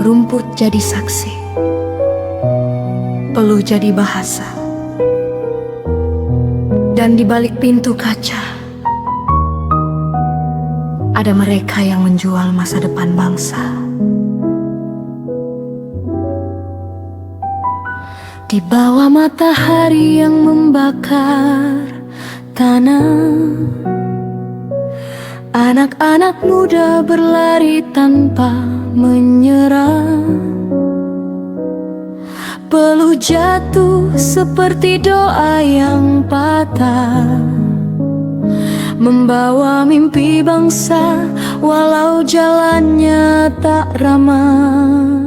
Rumput jadi saksi, peluh jadi bahasa, dan di balik pintu kaca ada mereka yang menjual masa depan bangsa. Di bawah matahari yang membakar tanah, anak-anak muda berlari tanpa menyerah. Peluh jatuh seperti doa yang patah, membawa mimpi bangsa walau jalannya tak ramah.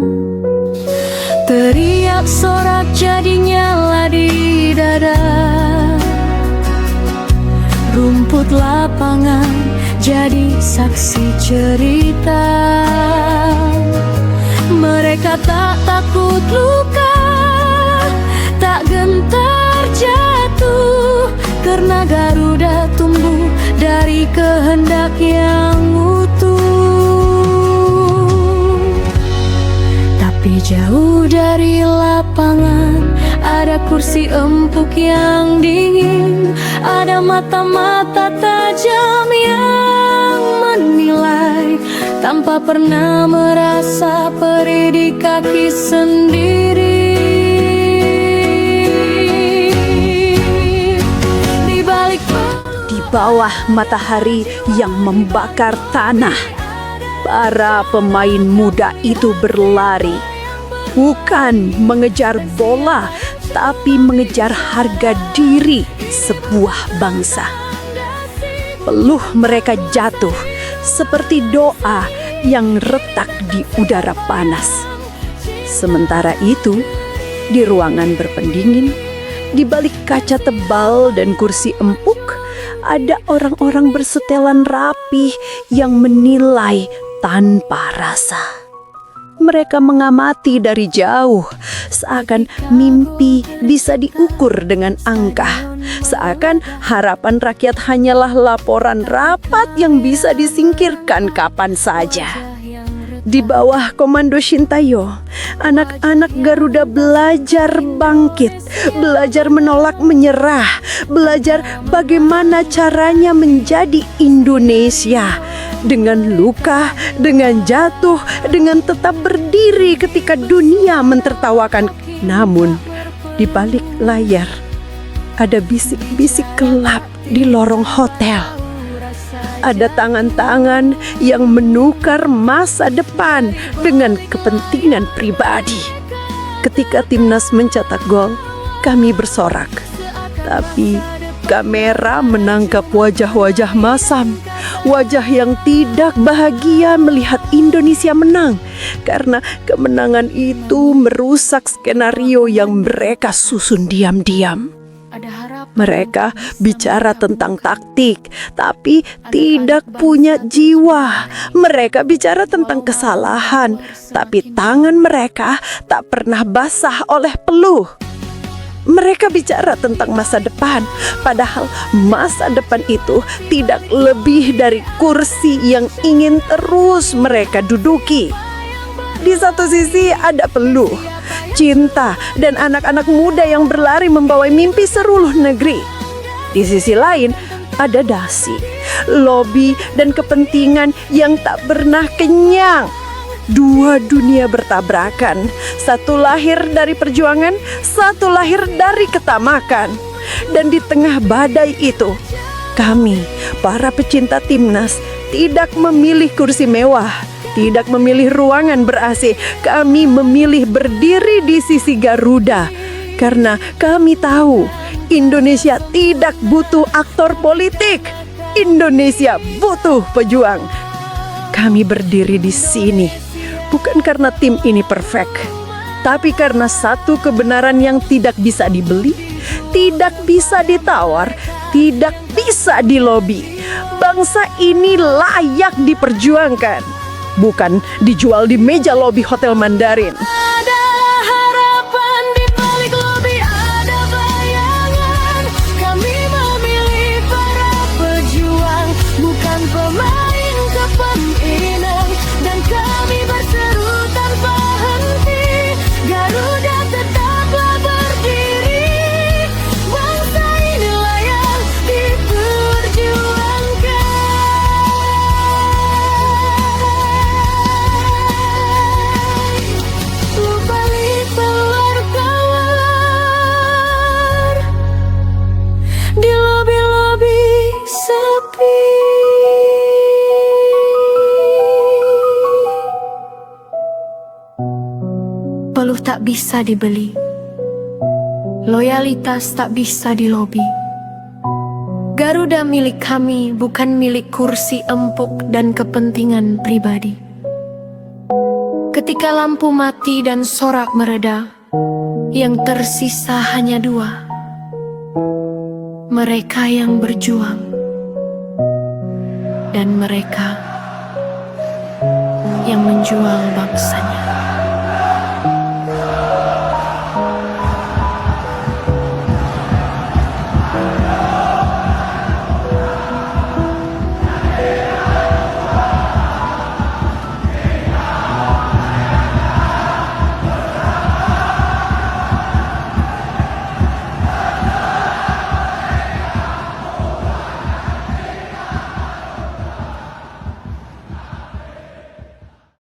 Teriak sorak jadi nyala di dada, rumput lapangan jadi saksi cerita. Mereka tak takut luka, tak gentar jatuh, karena Garuda tumbuh dari kehendak yang utuh. Tapi jauh dari lapangan ada kursi empuk yang dingin, ada mata-mata tajam yang menilai tanpa pernah merasa perih di kaki sendiri. Di bawah matahari yang membakar tanah, para pemain muda itu berlari, bukan mengejar bola, tapi mengejar harga diri sebuah bangsa. Peluh mereka jatuh seperti doa yang retak di udara panas. Sementara itu, di ruangan berpendingin, di balik kaca tebal dan kursi empuk, ada orang-orang bersetelan rapih yang menilai tanpa rasa. Mereka mengamati dari jauh, seakan mimpi bisa diukur dengan angka, seakan harapan rakyat hanyalah laporan rapat yang bisa disingkirkan kapan saja. Di bawah komando Shintayo, anak-anak Garuda belajar bangkit, belajar menolak menyerah, belajar bagaimana caranya menjadi Indonesia. Dengan luka, dengan jatuh, dengan tetap berdiri ketika dunia mentertawakan. Namun, di balik layar, ada bisik-bisik gelap di lorong hotel. Ada tangan-tangan yang menukar masa depan dengan kepentingan pribadi. Ketika timnas mencetak gol, kami bersorak. Tapi kamera menangkap wajah-wajah masam, wajah yang tidak bahagia melihat Indonesia menang, karena kemenangan itu merusak skenario yang mereka susun diam-diam. Mereka bicara tentang taktik, tapi tidak punya jiwa. Mereka bicara tentang kesalahan, tapi tangan mereka tak pernah basah oleh peluh. Mereka bicara tentang masa depan, padahal masa depan itu tidak lebih dari kursi yang ingin terus mereka duduki. Di satu sisi ada peluh, cinta, dan anak-anak muda yang berlari membawa mimpi seluruh negeri. Di sisi lain ada dasi, lobi, dan kepentingan yang tak pernah kenyang. Dua dunia bertabrakan, satu lahir dari perjuangan, satu lahir dari ketamakan. Dan di tengah badai itu, kami, para pecinta timnas, tidak memilih kursi mewah, tidak memilih ruangan ber-AC. Kami memilih berdiri di sisi Garuda, karena kami tahu Indonesia tidak butuh aktor politik. Indonesia butuh pejuang. Kami berdiri di sini bukan karena tim ini perfect, tapi karena satu kebenaran yang tidak bisa dibeli, tidak bisa ditawar, tidak bisa dilobi. Bangsa ini layak diperjuangkan, bukan dijual di meja lobi Hotel Mandarin. Ada harapan di balik lobi, ada bayangan. Kami memilih para pejuang, bukan pemain kepemimpinan. Dan kami berseru tanpa luluh tak bisa dibeli, loyalitas tak bisa dilobi. Garuda milik kami, bukan milik kursi empuk dan kepentingan pribadi. Ketika lampu mati dan sorak mereda, yang tersisa hanya dua: mereka yang berjuang dan mereka yang menjual bangsanya.